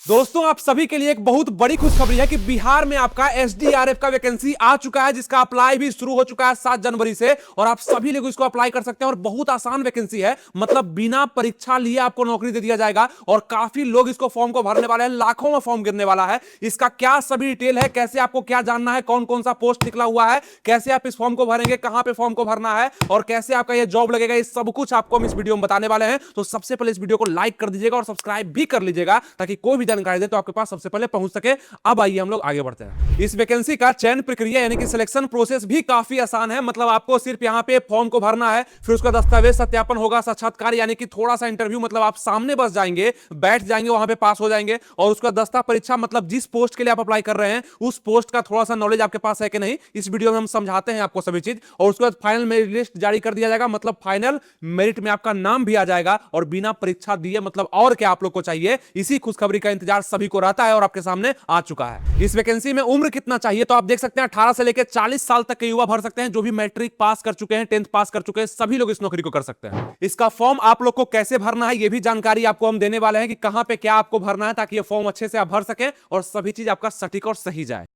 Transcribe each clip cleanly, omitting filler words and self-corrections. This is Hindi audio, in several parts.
दोस्तों आप सभी के लिए एक बहुत बड़ी खुशखबरी है कि बिहार में आपका एसडीआरएफ का वैकेंसी आ चुका है, जिसका अप्लाई भी शुरू हो चुका है 7 जनवरी से। और आप सभी लोग इसको अप्लाई कर सकते हैं और बहुत आसान वैकेंसी है, मतलब बिना परीक्षा लिए आपको नौकरी दे दिया जाएगा। और काफी लोग इसको फॉर्म को भरने वाले हैं, लाखों में फॉर्म गिरने वाला है। इसका क्या सभी डिटेल है, कैसे आपको क्या जानना है, कौन कौन सा पोस्ट निकला हुआ है, कैसे आप इस फॉर्म को भरेंगे, कहां पे फॉर्म को भरना है और कैसे आपका ये जॉब लगेगा, ये सब कुछ आपको हम इस वीडियो में बताने वाले हैं। तो सबसे पहले इस वीडियो को लाइक कर दीजिएगा और सब्सक्राइब भी कर लीजिएगा ताकि कोई भी जानकारी दे तो आपके पास सबसे पहले पहुंच सके। अब आइए हम लोग आगे बढ़ते हैं। इस वैकेंसी का चयन प्रक्रिया यानी कि सिलेक्शन प्रोसेस भी काफी आसान है। मतलब आपको सिर्फ यहां पे फॉर्म को भरना है, फिर उसका दस्तावेज सत्यापन होगा, साक्षात्कार यानी कि थोड़ा सा इंटरव्यू, मतलब आप सामने बस जाएंगे, बैठ जाएंगे, वहां पे पास हो जाएंगे। और उसका दस्ता परीक्षा, मतलब जिस पोस्ट के लिए आप अप्लाई कर रहे हैं उस पोस्ट का थोड़ा सा नॉलेज आपके पास है कि नहीं, इस वीडियो में हम समझाते हैं आपको सभी चीज। और उसके बाद फाइनल मेरिट लिस्ट जारी कर दिया जाएगा, मतलब फाइनल मेरिट में आपका नाम भी आ जाएगा और बिना परीक्षा दिए, मतलब और क्या आप लोग को चाहिए। इसी खुशखबरी का इंतजार सभी को रहता है और आपके सामने आ चुका है। इस वैकेंसी में उम्र कितना चाहिए तो आप देख सकते हैं 18 से लेकर 40 साल तक के युवा भर सकते हैं। जो भी मैट्रिक पास कर चुके हैं, 10th पास कर चुके हैं, सभी लोग इस नौकरी को कर सकते हैं। इसका फॉर्म आप लोग को कैसे भरना है ये भी जानकारी आपको हम देने वाले हैं कि कहां पे क्या आपको भरना है, ताकि ये फॉर्म अच्छे से आप भर सकें और सभी चीज आपका सटीक और सही जाए।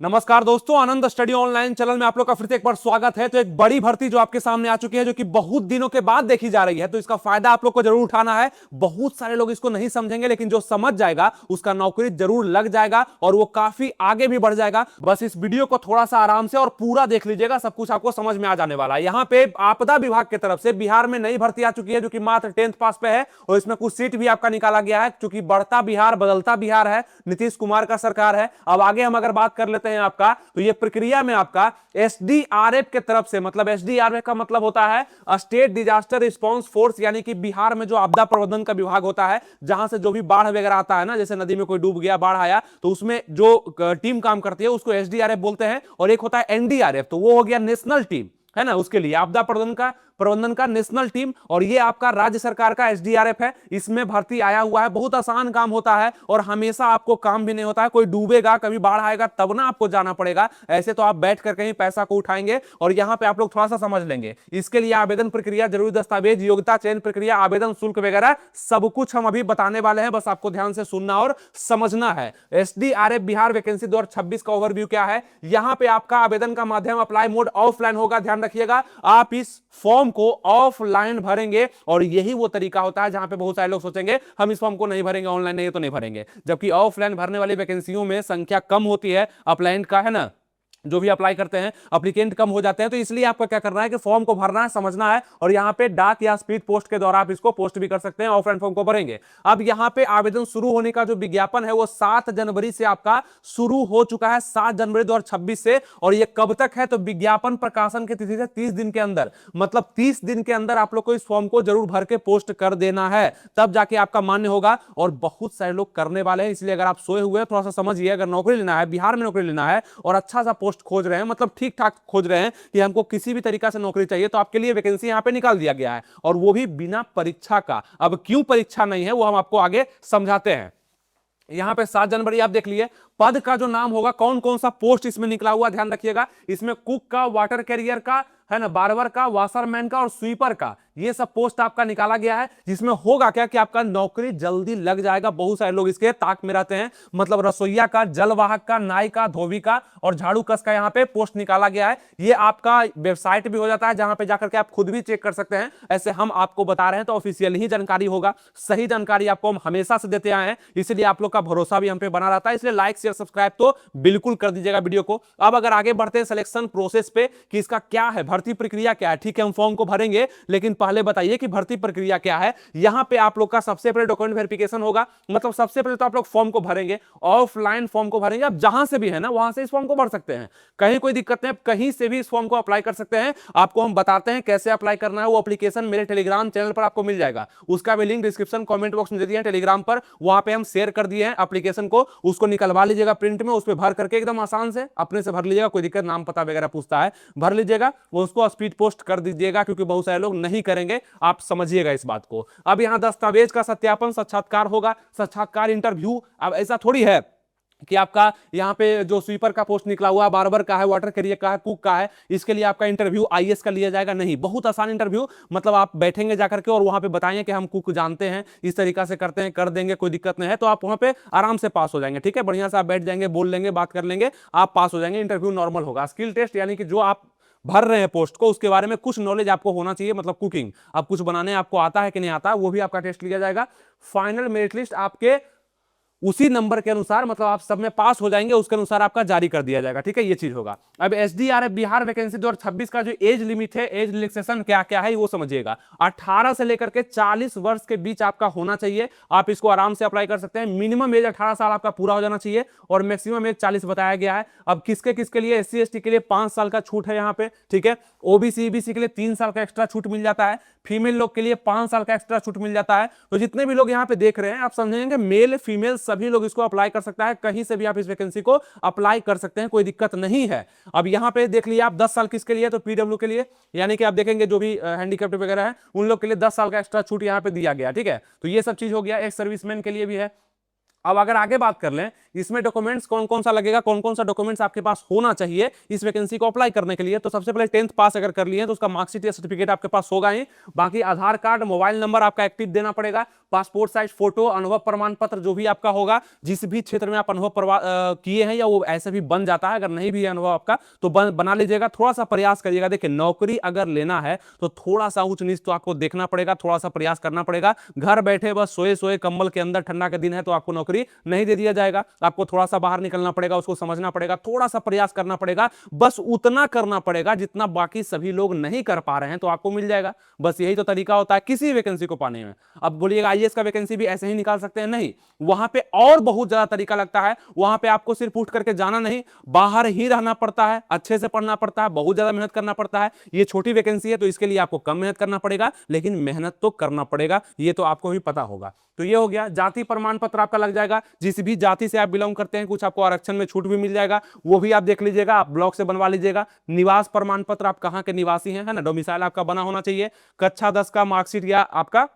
नमस्कार दोस्तों, आनंद स्टडी ऑनलाइन चैनल में आप लोग का फिर से एक बार स्वागत है। तो एक बड़ी भर्ती जो आपके सामने आ चुकी है, जो कि बहुत दिनों के बाद देखी जा रही है, तो इसका फायदा आप लोग को जरूर उठाना है। बहुत सारे लोग इसको नहीं समझेंगे, लेकिन जो समझ जाएगा उसका नौकरी जरूर लग जाएगा और वो काफी आगे भी बढ़ जाएगा। बस इस वीडियो को थोड़ा सा आराम से और पूरा देख लीजिएगा, सब कुछ आपको समझ में आ जाने वाला है। यहाँ पे आपदा विभाग की तरफ से बिहार में नई भर्ती आ चुकी है, जो कि मात्र 10th पास पे है और इसमें कुछ सीट भी आपका निकाला गया है, क्योंकि बढ़ता बिहार बदलता बिहार है, नीतीश कुमार का सरकार है। अब आगे हम अगर बात कर लेते हैं आपका, तो ये प्रक्रिया में आपका एसडीआरएफ के तरफ से, मतलब एसडीआरएफ का मतलब होता है स्टेट डिजास्टर रिस्पांस फोर्स, यानी कि बिहार में जो आपदा प्रबंधन का विभाग होता है, जहां से जो भी बाढ़ वगैरह आता है ना, जैसे नदी में कोई डूब गया, बाढ़ आया, तो उसमें जो टीम काम करती है उसको एसडीआरएफ बोलते हैं। और एक होता है एनडीआरएफ, तो वो हो गया नेशनल टीम, है ना, उसके लिए आपदा प्रबंधन का नेशनल टीम। और ये आपका राज्य सरकार का एसडीआरएफ है, इसमें भर्ती आया हुआ है। बहुत आसान काम होता है और हमेशा आपको काम भी नहीं होता है। कोई डूबेगा, कभी बाढ़ आएगा तब ना आपको जाना पड़ेगा, ऐसे तो आप बैठ कर कहीं पैसा को उठाएंगे। और यहां पे आप लोग थोड़ा सा समझ लेंगे। इसके लिए आवेदन प्रक्रिया, जरूरी दस्तावेज, योग्यता, चयन प्रक्रिया, आवेदन शुल्क वगैरह सब कुछ हम अभी बताने वाले हैं, बस आपको ध्यान से सुनना और समझना है। एसडीआरएफ बिहार वैकेंसी 2026 का ओवरव्यू क्या है। यहां पे आपका आवेदन का माध्यम अप्लाई मोड ऑफलाइन होगा, ध्यान रखिएगा। आप इस फॉर्म को ऑफलाइन भरेंगे और यही वो तरीका होता है जहां पे बहुत सारे लोग सोचेंगे हम इस फॉर्म को नहीं भरेंगे, ऑनलाइन नहीं तो नहीं भरेंगे, जबकि ऑफलाइन भरने वाली वैकेंसियों में संख्या कम होती है, अप्लाइंट का, है ना, जो भी अप्लाई करते हैं एप्लीकेंट कम हो जाते हैं। तो इसलिए आपको क्या करना है कि फॉर्म को भरना है, समझना है। और यहां पे डाक या स्पीड पोस्ट के द्वारा आप इसको पोस्ट भी कर सकते हैं, ऑफलाइन फॉर्म को भरेंगे। अब यहां पे आवेदन शुरू होने का जो विज्ञापन है वो 7 जनवरी से आपका शुरू हो चुका है, 7 जनवरी 2026 से। और ये कब तक है, तो विज्ञापन प्रकाशन की तिथि से 30 दिन के अंदर, मतलब 30 दिन के अंदर आप लोग को इस फॉर्म को जरूर भर के पोस्ट कर देना है, तब जाके आपका मान्य होगा। और बहुत सारे लोग करने वाले हैं, इसलिए अगर आप सोए हुए थोड़ा सा समझिए। अगर नौकरी लेना है, बिहार में नौकरी लेना है और अच्छा सा पोस्ट खोज रहे हैं, मतलब ठीक ठाक खोज रहे हैं कि हमको किसी भी तरीका से नौकरी चाहिए, तो आपके लिए वैकेंसी यहां पे निकाल दिया गया है, और वो भी बिना परीक्षा का। अब क्यों परीक्षा नहीं है वो हम आपको आगे समझाते हैं। यहां पे 7 जनवरी आप देख लिए, पद का जो नाम होगा, कौन कौन सा पोस्ट इसमें निकला हुआ ध्यान रखिएगा। इसमें कुक का, वाटर कैरियर का, है ना, बार्बर का, वाशरमैन का और स्वीपर का, ये सब पोस्ट आपका निकाला गया है। जिसमें होगा क्या कि आपका नौकरी जल्दी लग जाएगा। बहुत सारे लोग इसके ताक में रहते हैं, मतलब रसोईया का, जलवाहक का, नाई का, धोबी का और झाड़ू कस का यहाँ पे पोस्ट निकाला गया है। ये आपका वेबसाइट भी हो जाता है, जहां पे जाकर के आप खुद भी चेक कर सकते हैं। ऐसे हम आपको बता रहे हैं तो ऑफिशियल ही जानकारी होगा, सही जानकारी आपको हम हमेशा से देते आए हैं, इसलिए आप लोग का भरोसा भी हम पे बना रहता है। इसलिए लाइक शेयर सब्सक्राइब तो बिल्कुल कर दीजिएगा वीडियो को। अब अगर आगे बढ़ते हैं सिलेक्शन प्रोसेस पे कि इसका क्या है, भर्ती प्रक्रिया क्या है। ठीक है, हम फॉर्म को भरेंगे, लेकिन पहले बताइए कि भर्ती प्रक्रिया क्या है। यहां पे आप लोग का सबसे पहले डॉक्यूमेंट वेरिफिकेशन होगा, मतलब सबसे पहले तो आप लोग फॉर्म को भरेंगे, ऑफलाइन फॉर्म को भरेंगे। आप जहां से भी है ना, वहां से इस फॉर्म को भर सकते हैं, कहीं कोई दिक्कत नहीं, कहीं से भी इस फॉर्म को अप्लाई कर सकते हैं। आपको हम बताते हैं कैसे अप्लाई करना है। वो एप्लीकेशन मेरे टेलीग्राम चैनल पर आपको मिल जाएगा, उसका भी लिंक डिस्क्रिप्शन कमेंट बॉक्स में दे दिया है टेलीग्राम पर, वहां पे हम शेयर कर दिए हैं एप्लीकेशन को। उसको निकलवा लीजिएगा प्रिंट में, उस पर भर करके एकदम आसान से अपने से भर लीजिएगा, कोई दिक्कत, नाम पता वगैरह पूछता है, भर लीजिएगा, वो उसको स्पीड पोस्ट कर दीजिएगा, क्योंकि बहुत सारे लोग नहीं करेंगे, आप समझिएगा इस बात को। अब यहां दस्तावेज का सत्यापन, साक्षात्कार होगा, साक्षात्कार इंटरव्यू। अब ऐसा थोड़ी है कि आपका यहाँ पे जो स्वीपर का पोस्ट निकला हुआ है, बार्बर का है, वाटर कैरियर का है, कुक का है, इसके लिए आपका इंटरव्यू आईएएस का लिया जाएगा नहीं। बहुत आसान इंटरव्यू, मतलब आप बैठेंगे जाकर के और वहां पे बताएंगे कि हम कुक जानते हैं, इस तरीका से करते हैं, कर देंगे, कोई दिक्कत नहीं है, तो आप वहां पे आराम से पास हो जाएंगे। ठीक है, बढ़िया से आप बैठ जाएंगे, बोल लेंगे, बात कर लेंगे, आप पास हो जाएंगे। इंटरव्यू नॉर्मल होगा। स्किल टेस्ट यानी कि जो आप भर रहे हैं पोस्ट को, उसके बारे में कुछ नॉलेज आपको होना चाहिए, मतलब कुकिंग, अब कुछ बनाने आपको आता है कि नहीं आता, वो भी आपका टेस्ट लिया जाएगा। फाइनल मेरिट लिस्ट आपके उसी नंबर के अनुसार, मतलब आप सब में पास हो जाएंगे, उसके अनुसार आपका जारी कर दिया जाएगा। ठीक है, ये चीज होगा। अब एसडीआरएफ बिहार वैकेंसी 2026 का जो एज लिमिट है, एज रिलैक्सेशन क्या क्या है वो समझिएगा। 18 से लेकर के 40 वर्ष के बीच आपका होना चाहिए। आप इसको आराम से अप्लाई कर सकते हैं। मिनिमम एज 18 साल आपका पूरा हो जाना चाहिए और मैक्सिमम एज 40 बताया गया है। अब किसके किसके लिए, एससी एसटी के लिए 5 साल का छूट है यहाँ पे। ठीक है, ओबीसी ईबीसी के लिए 3 साल का एक्स्ट्रा छूट मिल जाता है। फीमेल लोग के लिए 5 साल का एक्स्ट्रा छूट मिल जाता है। तो जितने भी लोग यहाँ पे देख रहे हैं, आप समझेंगे मेल फीमेल सभी लोग इसको अप्लाई कर सकता है। कहीं से भी आप इस वैकेंसी को अप्लाई कर सकते हैं, कोई दिक्कत नहीं है। अब यहाँ पे देख लिया आप 10 साल किसके लिए, तो पीडब्ल्यू के लिए, यानी कि आप देखेंगे जो भी हैंडीकैप्ड वगैरह है उन लोग के लिए 10 साल का एक्स्ट्रा छूट यहाँ पे दिया गया। ठीक है, तो ये सब चीज हो गया। एक सर्विसमैन के लिए भी है। अब अगर आगे बात कर लें, इसमें डॉक्यूमेंट्स कौन कौन सा लगेगा, कौन कौन सा डॉक्यूमेंट्स आपके पास होना चाहिए इस वैकेंसी को अप्लाई करने के लिए, तो सबसे पहले 10th पास अगर कर लिए तो उसका मार्कशीट या सर्टिफिकेट आपके पास होगा ही। बाकी आधार कार्ड, मोबाइल नंबर आपका एक्टिव देना पड़ेगा, पासपोर्ट साइज फोटो, अनुभव प्रमाण पत्र जो भी आपका होगा, जिस भी क्षेत्र में आप अनुभव किए हैं, या वो ऐसे भी बन जाता है। अगर नहीं भी है अनुभव आपका तो बना लीजिएगा। थोड़ा सा प्रयास करिएगा। देखिए, नौकरी अगर लेना है तो थोड़ा सा ऊंच नीच तो आपको देखना पड़ेगा, थोड़ा सा प्रयास करना पड़ेगा। घर बैठे बस सोए सोए कंबल के अंदर, ठंडा का दिन है तो आपको नौकरी नहीं दे दिया जाएगा। आपको थोड़ा सा बाहर निकलना पड़ेगा, उसको समझना पड़ेगा, थोड़ा सा प्रयास करना पड़ेगा। बस उतना करना पड़ेगा जितना बाकी सभी लोग नहीं कर पा रहे हैं, तो आपको मिल जाएगा। बस यही तो तरीका होता है किसी वैकेंसी को पाने में। अब बोलिएगा आईएएस का वैकेंसी भी ऐसे ही निकाल सकते हैं, नहीं, वहां पे और बहुत ज्यादा तरीका लगता है। वहां पे आपको सिर्फ उठ करके जाना नहीं, बाहर ही रहना पड़ता है, अच्छे से पढ़ना पड़ता है, बहुत ज्यादा मेहनत करना पड़ता है। ये छोटी वैकेंसी है तो इसके लिए आपको कम मेहनत करना पड़ेगा, लेकिन मेहनत तो करना पड़ेगा, ये तो आपको भी पता होगा। तो ये हो गया। जाति प्रमाण पत्र आपका लग जाएगा, जिस भी जाति से आप बिलोंग करते हैं, कुछ आपको आरक्षण में छूट भी मिल जाएगा, वो भी आप देख लीजिएगा, आप ब्लॉक से बनवा लीजिएगा। निवास प्रमाण पत्र, आप कहां के निवासी हैं, है ना, डोमिसाइल आपका बना होना चाहिए। कक्षा 10 का मार्कशीट या आपका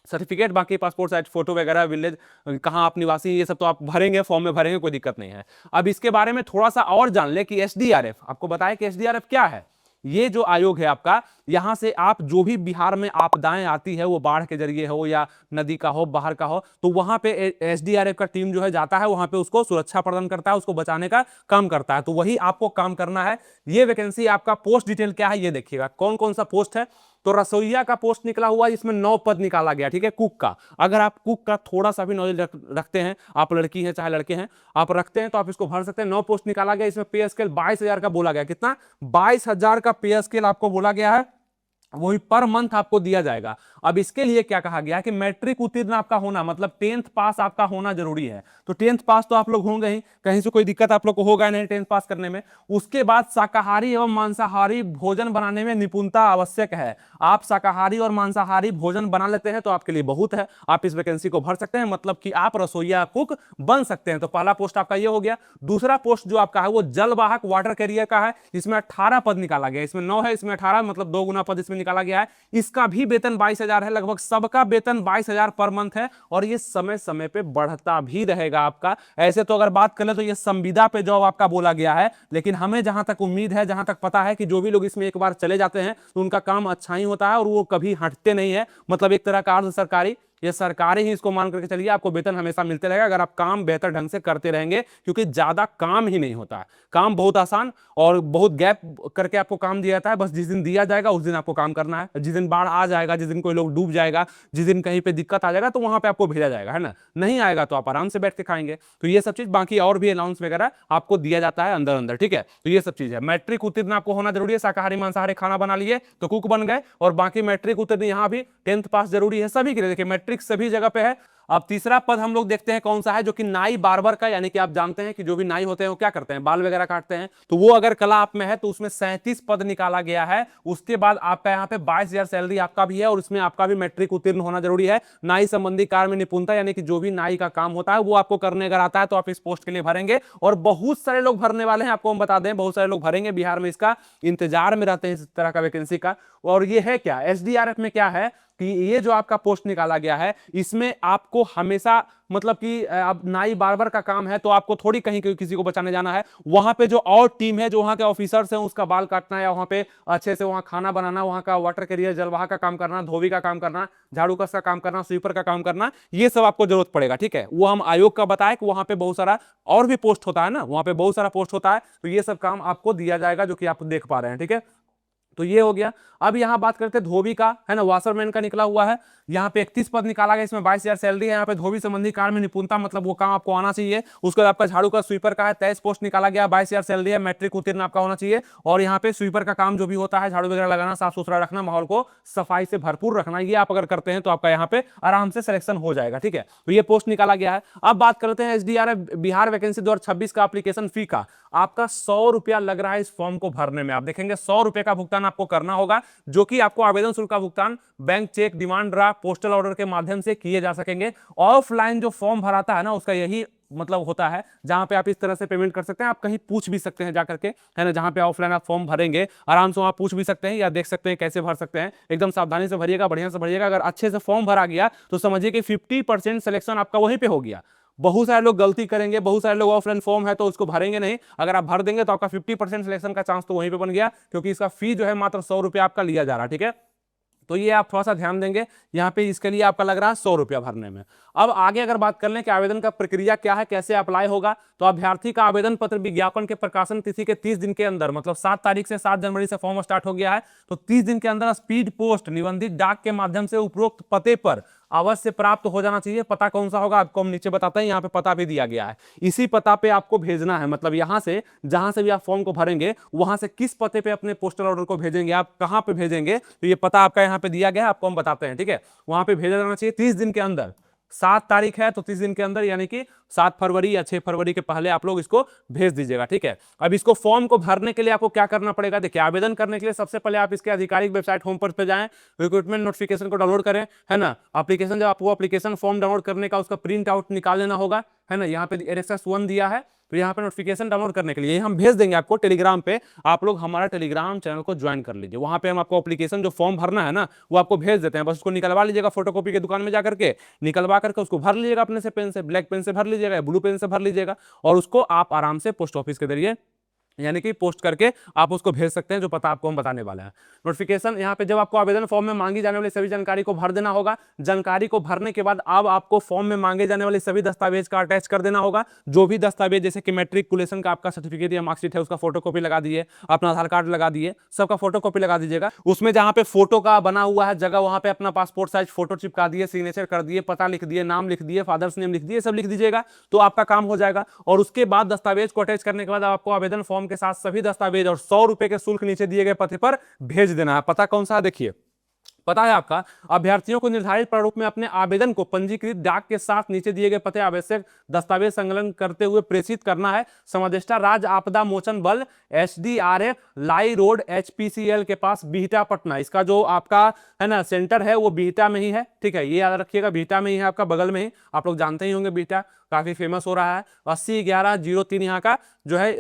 सर्टिफिकेट, बाकी पासपोर्ट साइज फोटो वगैरह, विलेज कहां आप निवासी, ये सब तो आप भरेंगे, फॉर्म में भरेंगे, कोई दिक्कत नहीं है। अब इसके बारे में थोड़ा सा और जान ले कि एसडीआरएफ, आपको बताया कि एसडीआरएफ क्या है। ये जो आयोग है आपका, यहां से आप जो भी बिहार में आपदाएं आती है, वो बाढ़ के जरिए हो या नदी का हो, बाहर का हो, तो वहां पे एसडीआरएफ का टीम जो है जाता है, वहां पे उसको सुरक्षा प्रदान करता है, उसको बचाने का काम करता है। तो वही आपको काम करना है। ये वैकेंसी आपका पोस्ट डिटेल क्या है ये देखिएगा, कौन कौन सा पोस्ट है। तो रसोईया का पोस्ट निकला हुआ, इसमें 9 पद निकाला गया। ठीक है, कुक का, अगर आप कुक का थोड़ा सा भी नॉलेज रखते हैं, आप लड़की हैं चाहे लड़के हैं, आप रखते हैं तो आप इसको भर सकते हैं। 9 पोस्ट निकाला गया। इसमें पे स्केल 22,000 का बोला गया। कितना? 22,000 का पे स्केल आपको बोला गया है, वही पर मंथ आपको दिया जाएगा। अब इसके लिए क्या कहा गया कि मैट्रिक उत्तीर्ण आपका होना, मतलब 10th पास आपका होना जरूरी है। तो 10th पास तो आप लोग होंगे ही, कहीं से कोई दिक्कत आप लोग को होगा नहीं 10th पास करने में। उसके बाद शाकाहारी एवं मांसाहारी भोजन बनाने में निपुणता आवश्यक है। आप शाकाहारी और मांसाहारी भोजन बना लेते हैं तो आपके लिए बहुत है, आप इस वैकेंसी को भर सकते हैं, मतलब कि आप रसोईया कुक बन सकते हैं। तो पहला पोस्ट आपका ये हो गया। दूसरा पोस्ट जो आपका है वो जलवाहक वाटर कैरियर का है। इसमें 18 पद निकाला गया, इसमें 9 है, इसमें 18, मतलब 2 गुना पद इसमें निकाला गया है। इसका भी वेतन 22,000 है, लगभग सबका वेतन 22,000 पर मंथ है, और ये समय समय पे बढ़ता भी रहेगा आपका। ऐसे तो अगर बात करें तो ये संविदा पे जॉब आपका बोला गया है, लेकिन हमें जहां तक उम्मीद है, जहां तक पता है कि जो भी लोग इसमें एक बार चले जाते हैं तो उनका काम अच्छा ही होता है और वो कभी हटते नहीं है। मतलब एक तरह का अर्ध सरकारी, ये सरकारी ही इसको मान करके चलिए, आपको वेतन हमेशा मिलते रहेगा अगर आप काम बेहतर ढंग से करते रहेंगे, क्योंकि ज्यादा काम ही नहीं होता है। काम बहुत आसान और बहुत गैप करके आपको काम दिया जाता है। बस जिस दिन दिया जाएगा उस दिन आपको काम करना है। जिस दिन बाढ़ आ जाएगा, जिस दिन कोई लोग डूब जाएगा, जिस दिन कहीं पे दिक्कत आ जाएगा, तो वहां पे आपको भेजा जाएगा, है ना। नहीं आएगा तो आप आराम से बैठ के खाएंगे। तो ये सब चीज, बाकी और भी अलाउंस वगैरह आपको दिया जाता है अंदर अंदर। ठीक है, तो ये सब चीज है। मैट्रिक उत्तीर्ण आपको होना जरूरी है। शाकाहारी मांसाहारी खाना बना लिए तो कुक बन गए, और बाकी मैट्रिक उत्तीर्ण यहाँ भी 10th पास जरूरी है सभी के लिए। देखिए, मैट्रिक सभी जगह पे है। अब तीसरा पद हम लोग देखते हैं कौन सा है, जो कि नाई बार्बर का, यानी कि आप जानते हैं कि जो भी नाई होते हैं वो क्या करते हैं, बाल वगैरह काटते हैं। तो वो अगर कला आप में है तो उसमें 37 पद निकाला गया है। उसके बाद आपका यहाँ पे 22,000 सैलरी आपका भी है, और उसमें आपका भी मैट्रिक उत्तीर्ण होना जरूरी है। नाई संबंधी कार्य में निपुणता, यानी कि जो भी नाई का काम होता है वो आपको करने अगर आता है तो आप इस पोस्ट के लिए भरेंगे, और बहुत सारे लोग भरने वाले हैं। आपको हम बता दें, बहुत सारे लोग भरेंगे, बिहार में इसका इंतजार में रहते हैं इस तरह का वैकेंसी का। और ये है क्या, एसडीआरएफ में क्या है कि ये जो आपका पोस्ट निकाला गया है इसमें आपको हमेशा मतलब कि अब नाई बार्बर का काम है तो आपको थोड़ी कहीं किसी को बचाने जाना है, वहां पे जो और टीम है, जो वहां के ऑफिसर्स हैं, उसका बाल काटना या वहां पे अच्छे से वहां खाना बनाना, वहां का वाटर कैरियर जलवाह का काम करना, धोबी का काम करना, झाड़ू कस का काम करना, स्वीपर का काम करना, ये सब आपको जरूरत पड़ेगा। ठीक है, वो हम आयोग का बताए कि वहां पे बहुत सारा और भी पोस्ट होता है ना, वहां पे बहुत सारा पोस्ट होता है, तो ये सब काम आपको दिया जाएगा जो कि आप देख पा रहे हैं। ठीक है, तो ये हो गया। अब यहां बात करते हैं धोबी का, है ना, वाशरमैन का निकला हुआ है। यहाँ पे 31 पद निकाला गया, इसमें 22,000 सैलरी है। यहाँ पे धोबी संबंधी कार्य में निपुणता, मतलब वो काम आपको आना चाहिए। उसके बाद आपका झाड़ू का स्वीपर का है, 23 पोस्ट निकाला गया, 22,000 सैलरी है, मैट्रिक उत्तीर्ण आपका होना चाहिए। और यहाँ पे स्वीपर का काम जो भी होता है, झाड़ू वगैरह लगाना, साफ सुथरा रखना, माहौल को सफाई से भरपूर रखना, ये आप अगर करते हैं तो आपका यहाँ पे आराम से सिलेक्शन हो जाएगा। ठीक है, तो ये पोस्ट निकाला गया है। अब बात करते हैं एसडीआरएफ बिहार वैकेंसी 2026 का एप्लीकेशन फी का। आपका 100 रुपया लग रहा है इस फॉर्म को भरने में। आप देखेंगे 100 रुपए का भुगतान आपको करना होगा, जो कि आपको आवेदन शुल्क का भुगतान bank cheque, demand draft, postal order के माध्यम से किए जा सकेंगे। ऑफलाइन जो फॉर्म भराता है ना, उसका यही मतलब होता है, जहां पे आप इस तरह से पेमेंट कर सकते हैं। आप कहीं पूछ भी सकते हैं जाकर के, है ना, जहां पे ऑफलाइन आप फॉर्म भरेंगे आराम से वहां पूछ भी सकते हैं या देख सकते हैं कैसे भर सकते हैं। एकदम सावधानी से भरिएगा, बढ़िया से भरिएगा। अगर अच्छे से फॉर्म भरा गया तो समझिए कि 50% सिलेक्शन आपका वहीं पे हो गया। बहुत सारे लोग गलती करेंगे, बहुत सारे लोग ऑफलाइन फॉर्म है तो उसको भरेंगे नहीं। अगर आप भर देंगे तो आपका 50% सिलेक्शन का चांस तो वहीं पे बन गया, क्योंकि इसका फी जो है मात्र 100 रुपया आपका लिया जा रहा है। ठीक है, तो ये आप थोड़ा सा ध्यान देंगे, यहाँ पे इसके लिए आपका लग रहा है 100 रुपया भरने में। अब आगे अगर बात कर लें कि आवेदन का प्रक्रिया क्या है, कैसे अप्लाई होगा, तो अभ्यर्थी का आवेदन पत्र विज्ञापन के प्रकाशन तिथि के 30 दिन के अंदर, मतलब 7 तारीख से 7 जनवरी से फॉर्म स्टार्ट हो गया है, तो 30 दिन के अंदर स्पीड पोस्ट निबंधित डाक के माध्यम से उपरोक्त पते पर अवश्य प्राप्त हो जाना चाहिए। पता कौन सा होगा आपको हम नीचे बताते हैं, यहाँ पे पता भी दिया गया है। इसी पता पे आपको भेजना है, मतलब यहाँ से जहां से भी आप फॉर्म को भरेंगे वहां से किस पते पे अपने पोस्टल ऑर्डर को भेजेंगे, आप कहां पे भेजेंगे, तो ये पता आपका यहाँ पे दिया गया है, आपको हम बताते हैं। ठीक है, वहां पे भेजा जाना चाहिए 30 दिन के अंदर। 7 तारीख है तो 30 दिन के अंदर, यानी कि 7 फरवरी या 6 फरवरी के पहले आप लोग इसको भेज दीजिएगा। ठीक है, अब इसको फॉर्म को भरने के लिए आपको क्या करना पड़ेगा, देखिए आवेदन करने के लिए सबसे पहले आप इसके आधिकारिक वेबसाइट होम पेज पे जाएं, रिक्रूटमेंट नोटिफिकेशन को डाउनलोड करें, है ना। एप्लीकेशन जब आपको एप्लीकेशन फॉर्म डाउनलोड करने का उसका प्रिंट आउट निकाल लेना होगा, है ना। यहाँ पे एनएक्सएस 1 दिया है, तो यहाँ पे नोटिफिकेशन डाउनलोड करने के लिए हम भेज देंगे आपको टेलीग्राम पे। आप लोग हमारा टेलीग्राम चैनल को ज्वाइन कर लीजिए, वहां पे हम आपको एप्लीकेशन जो फॉर्म भरना है ना वो आपको भेज देते हैं। बस उसको निकलवा लीजिएगा, फोटोकॉपी के दुकान में जाकर के निकलवा करके उसको भर लीजिएगा अपने से, पेन से, ब्लैक पेन से भर लीजिएगा या ब्लू पेन से भर लीजिएगा, और उसको आप आराम से पोस्ट ऑफिस के जरिए यानी कि पोस्ट करके आप उसको भेज सकते हैं, जो पता आपको हम बताने वाले हैं। नोटिफिकेशन यहाँ पे जब आपको आवेदन फॉर्म में मांगी जाने वाली सभी जानकारी को भर देना होगा। जानकारी को भरने के बाद अब आपको फॉर्म में मांगे जाने वाले सभी दस्तावेज का अटैच कर देना होगा। जो भी दस्तावेज, जैसे कि मैट्रिकुलेशन का आपका सर्टिफिकेट या मार्कशीट है उसका फोटोकॉपी लगा दिए, अपना आधार कार्ड लगा दिए, सबका फोटोकॉपी लगा दीजिएगा। उसमें जहाँ पे फोटो का बना हुआ है जगह, वहां पे अपना पासपोर्ट साइज फोटो चिपका दिए, सिग्नेचर कर दिए, पता लिख दिए, नाम लिख दिए, फादर्स नेम लिख दिए, सब लिख दीजिएगा, तो आपका काम हो जाएगा। और उसके बाद दस्तावेज को अटैच करने के बाद आपको आवेदन फॉर्म के साथ सभी दस्तावेज और 100 रुपए के शुल्क नीचे दिए गए पते पर भेज देना है। पता कौन सा है, देखिए पता है आपका, अभ्यर्थियों को निर्धारित प्रारूप में अपने आवेदन को पंजीकृत डाक के साथ नीचे दिए गए पते आवश्यक दस्तावेज संकलन करते हुए प्रेषित करना है। समादेष्टा राज्य आपदा मोचन बल एसडीआरएफ लाई रोड एचपीसीएल के पास बिहटा पटना, इसका जो आपका है ना सेंटर है वो बिहटा में ही है। ठीक है, ये याद रखिएगा, बिहटा में ही है, आपका बगल में ही, आप लोग जानते ही होंगे बिहटा काफी फेमस हो रहा है। 801103 यहाँ का जो है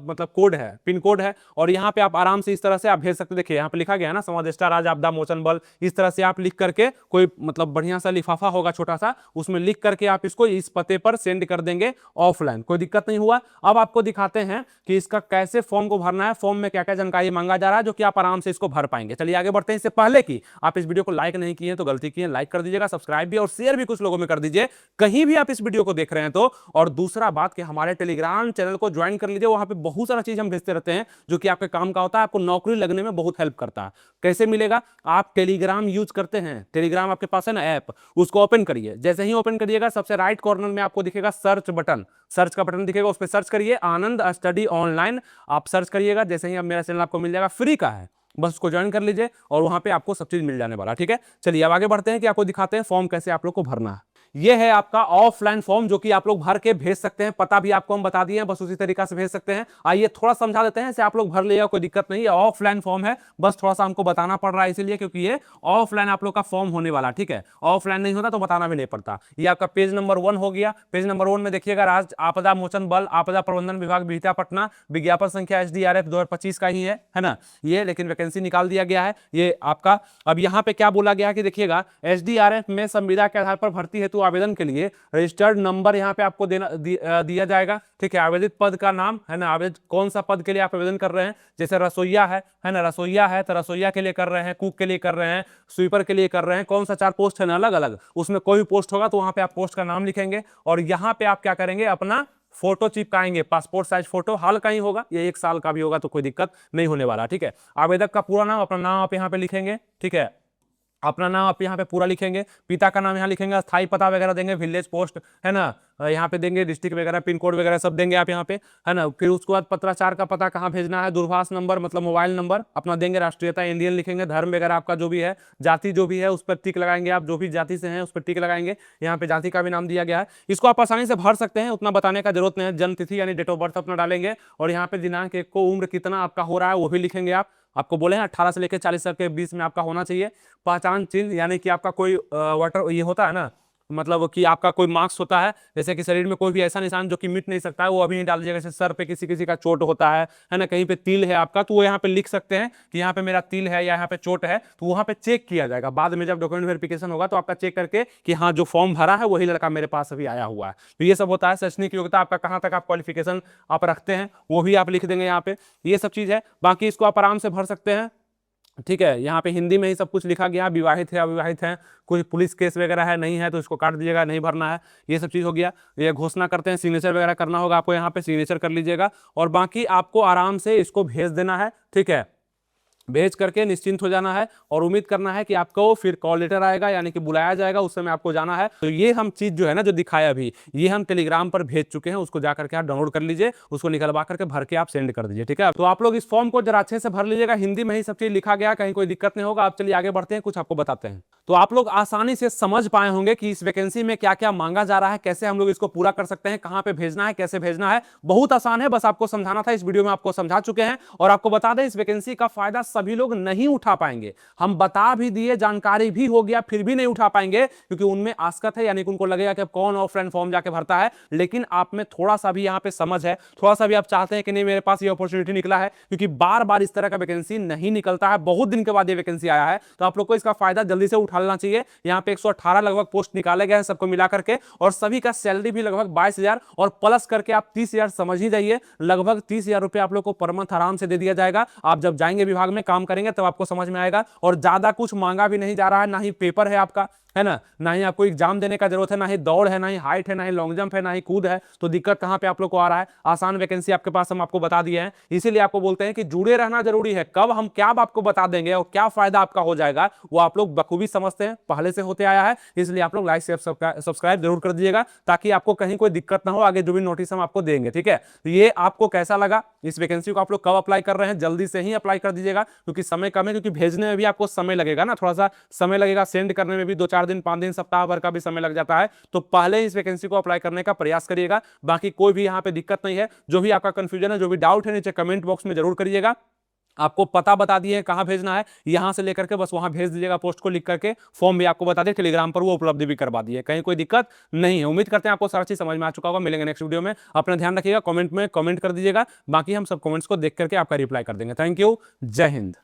मतलब कोड है, पिन कोड है। और यहाँ पे आप आराम से इस तरह से आप भेज सकते हैं। देखिए यहाँ पे लिखा गया है ना, समादेष्टा राज्य आपदा मोचन बल, इस तरह से आप लिख करके कोई मतलब बढ़िया सा लिफाफा होगा छोटा सा, उसमें लिख करके आप इसको इस पते पर सेंड कर देंगे ऑफलाइन, कोई दिक्कत नहीं हुआ। अब आपको दिखाते हैं कि इसका कैसे फॉर्म को भरना है, फॉर्म में क्या क्या जानकारी मांगा जा रहा है, जो कि आप आराम से इसको भर पाएंगे। चलिए आगे बढ़ते हैं। इससे पहले कि आप इस वीडियो को लाइक नहीं किए तो गलती किए, लाइक कर दीजिएगा, सब्सक्राइब भी और शेयर भी कुछ लोगों में कर दीजिए कहीं भी आप इस वीडियो को देख रहे हैं तो। और दूसरा बात कि हमारे टेलीग्राम चैनल को ज्वाइन कर लीजिए, वहां पे बहुत सारा चीज हम भेजते रहते हैं जो कि आपके काम का होता है, आपको नौकरी लगने में बहुत हेल्प करता है। कैसे मिलेगा, आप टेलीग्राम यूज करते हैं, टेलीग्राम आपके पास है ना ऐप, उसको ओपन करिए। जैसे ही ओपन करिएगा सबसे राइट कॉर्नर में आपको दिखेगा सर्च बटन, सर्च का बटन दिखेगा, उस पर सर्च करिए आनंद स्टडी ऑनलाइन, आप सर्च करिएगा। जैसे ही अब मेरा चैनल आपको मिल जाएगा, फ्री का है, बस उसको ज्वाइन कर लीजिए और वहां पे आपको सब चीज मिल जाने वाला। ठीक है, चलिए अब आगे बढ़ते हैं कि आपको दिखाते हैं फॉर्म कैसे आप लोग को भरना है। ये है आपका ऑफलाइन फॉर्म जो कि आप लोग भर के भेज सकते हैं। पता भी आपको हम बता दिए हैं, बस उसी तरीका से भेज सकते हैं। आइए थोड़ा समझा देते हैं, इसे आप लोग भर लिया, कोई दिक्कत नहीं है। ऑफलाइन फॉर्म है, बस थोड़ा सा हमको बताना पड़ रहा है इसीलिए, क्योंकि ये ऑफलाइन आप लोग का फॉर्म होने वाला, ठीक है। ऑफलाइन नहीं होता तो बताना भी नहीं पड़ता। ये आपका पेज नंबर 1 हो गया। पेज नंबर 1 में देखिएगा, राज्य आपदा मोचन बल आपदा प्रबंधन विभाग बिहटा पटना, विज्ञापन संख्या SDRF 2025 का ही है ना ये, लेकिन वैकेंसी निकाल दिया गया है ये आपका। अब यहाँ पे क्या बोला गया कि देखिएगा, SDRF में संविदा के आधार पर भर्ती हेतु आवेदन के लिए रजिस्टर्ड नंबर यहाँ पे आपको दिया जाएगा, ठीक है। आवेदित पद का नाम है ना, आवेदन कौन सा पद के लिए आप आवेदन कर रहे हैं, जैसे रसोईया है ना, रसोईया है तो रसोईया के लिए कर रहे हैं, कुक के लिए कर रहे हैं, स्वीपर के लिए कर रहे हैं, कौन सा 4 पोस्ट है ना अलग अलग, उसमें कोई भी पोस्ट होगा तो वहां पे आप पोस्ट का नाम लिखेंगे और यहाँ पे आप क्या करेंगे, अपना फोटो चिपकाएंगे, पासपोर्ट साइज फोटो, हाल का ही होगा, ये 1 साल का भी होगा तो कोई दिक्कत नहीं होने वाला, ठीक है। आवेदक का पूरा नाम, अपना नाम आप यहाँ पे लिखेंगे, ठीक है। अपना नाम आप यहाँ पे पूरा लिखेंगे, पिता का नाम यहाँ लिखेंगे, स्थायी पता वगैरह देंगे, विलेज पोस्ट है ना यहाँ पे देंगे, डिस्ट्रिक्ट वगैरह पिन कोड वगैरह सब देंगे आप यहाँ पे, है ना। फिर उसके बाद पत्राचार का पता कहाँ भेजना है, दूरभाष नंबर मतलब मोबाइल नंबर अपना देंगे, राष्ट्रीयता इंडियन लिखेंगे, धर्म वगैरह आपका जो भी है, जाति जो भी है उस पर टिक लगाएंगे, आप जो भी जाति से हैं उस पर टिक लगाएंगे। यहाँ पे जाति का भी नाम दिया गया है, इसको आप आसानी से भर सकते हैं, उतना बताने का जरूरत नहीं है। जन्म तिथि यानी डेट ऑफ बर्थ अपना डालेंगे और यहाँ पे दिनांक 1 को उम्र कितना आपका हो रहा है वो भी लिखेंगे आप। आपको बोले हैं 18 से लेकर 40 साल के बीच में आपका होना चाहिए। पहचान चिन्ह यानी कि आपका कोई वाटर ये होता है ना, मतलब कि आपका कोई मार्क्स होता है, जैसे कि शरीर में कोई भी ऐसा निशान जो कि मिट नहीं सकता है वो अभी नहीं डाल दीजिएगा। जैसे सर पे किसी किसी का चोट होता है ना, कहीं पे तिल है आपका तो वो यहाँ पे लिख सकते हैं कि यहाँ पे मेरा तिल है या यहाँ पे चोट है, तो वहाँ पे चेक किया जाएगा। बाद में जब डॉक्यूमेंट वेरिफिकेशन होगा तो आपका चेक करके कि हाँ जो फॉर्म भरा है वही लड़का मेरे पास अभी आया हुआ है। तो ये सब होता है। शैक्षणिक योग्यता आपका कहाँ तक आप क्वालिफिकेशन आप रखते हैं वो भी आप लिख देंगे यहाँ पे, ये सब चीज़ है। बाकी इसको आप आराम से भर सकते हैं, ठीक है। यहाँ पे हिंदी में ही सब कुछ लिखा गया, विवाहित है अविवाहित है, कोई पुलिस केस वगैरह है नहीं है तो इसको काट दीजिएगा, नहीं भरना है, ये सब चीज़ हो गया। ये घोषणा करते हैं, सिग्नेचर वगैरह करना होगा आपको, यहाँ पे सिग्नेचर कर लीजिएगा और बाकी आपको आराम से इसको भेज देना है, ठीक है। भेज करके निश्चिंत हो जाना है और उम्मीद करना है कि आपको फिर कॉल लेटर आएगा यानी कि बुलाया जाएगा, उस समय आपको जाना है। तो ये हम चीज जो है ना जो दिखाया अभी, ये हम टेलीग्राम पर भेज चुके हैं, उसको जाकर के आप डाउनलोड कर लीजिए, उसको निकलवा करके भर के आप सेंड कर दीजिए, ठीक है। तो आप लोग इस फॉर्म को जरा अच्छे से भर लीजिएगा, हिंदी में ही सब चीज लिखा गया, कहीं कोई दिक्कत नहीं होगा। आप चलिए आगे बढ़ते हैं, कुछ आपको बताते हैं। तो आप लोग आसानी से समझ पाए होंगे कि इस वैकेंसी में क्या क्या मांगा जा रहा है, कैसे हम लोग इसको पूरा कर सकते हैं, कहां पे भेजना है, कैसे भेजना है। बहुत आसान है, बस आपको समझाना था। इस वीडियो में आपको समझा चुके हैं और आपको बता दें इस वैकेंसी का फायदा सभी लोग नहीं उठा पाएंगे। हम बता भी दिए, जानकारी भी हो गया, फिर भी नहीं उठा पाएंगे क्योंकि उनमें आस्कत है, यानी कि उनको लगेगा कि अब कौन ऑफलाइन फॉर्म जाके भरता है। लेकिन आप में थोड़ा सा भी यहाँ पे समझ है, थोड़ा सा भी आप चाहते हैं कि नहीं मेरे पास ये अपॉर्चुनिटी निकला है, क्योंकि बार बार इस तरह का वैकेंसी नहीं निकलता है, बहुत दिन के बाद ये वैकेंसी आया है, तो आप लोग को इसका फायदा जल्दी से उठा लेना चाहिए। यहाँ पे 118 लगभग पोस्ट निकाले गए हैं सबको मिला करके और सभी का सैलरी भी लगभग 22,000 और प्लस करके आप 30,000 समझ ही जाइए, लगभग 30,000 रुपए आप लोग को पर मंथ आराम से दे दिया जाएगा। आप जब जाएंगे विभाग में काम करेंगे तब आपको समझ में आएगा। और ज्यादा कुछ मांगा भी नहीं जा रहा है, ना ही पेपर है आपका, है ना ही आपको एग्जाम देने का जरूरत है, ना ही दौड़ है, ना ही हाइट है, ना ही लॉन्ग जंप है, ना ही कूद है। तो दिक्कत कहां पे आप लोग को आ रहा है? आसान वैकेंसी आपके पास हम आपको बता दिए हैं, इसीलिए आपको बोलते हैं कि जुड़े रहना जरूरी है। कब हम क्या आपको बता देंगे और क्या फायदा आपका हो जाएगा वो आप लोग बखूबी समझते हैं, पहले से होते आया है। इसलिए आप लोग लाइक सब्सक्राइब जरूर कर दीजिएगा ताकि आपको कहीं कोई दिक्कत ना हो, आगे जो भी नोटिस हम आपको देंगे, ठीक है। तो ये आपको कैसा लगा, इस वैकेंसी को आप लोग कब अप्लाई कर रहे हैं, जल्दी से ही अप्लाई कर दीजिएगा क्योंकि समय कम है, क्योंकि भेजने में भी आपको समय लगेगा ना, थोड़ा सा समय लगेगा, सेंड करने में भी 2-4 दिन 5 दिन सप्ताह भर का भी समय लग जाता है। तो पहले इस वैकेंसी को अप्लाई करने का प्रयास करिएगा। बाकी कोई भी यहां पे दिक्कत नहीं है, जो भी आपका कंफ्यूजन है, जो भी डाउट है, नीचे कमेंट बॉक्स में जरूर करिएगा। आपको पता बता दिए कहां भेजना है, यहां से लेकर के बस वहां भेज दीजिएगा, पोस्ट को लिख करके। फॉर्म भी आपको बता दिए, टेलीग्राम पर वो उपलब्ध भी करवा दिए, कहीं कोई दिक्कत नहीं है। उम्मीद करते हैं आपको सारा चीज समझ में आ चुका होगा। मिलेंगे नेक्स्ट वीडियो में, अपना ध्यान रखिएगा, कमेंट में कमेंट कर दीजिएगा, बाकी हम सब कमेंट्स को देख करके आपका रिप्लाई कर देंगे। थैंक यू, जय हिंद।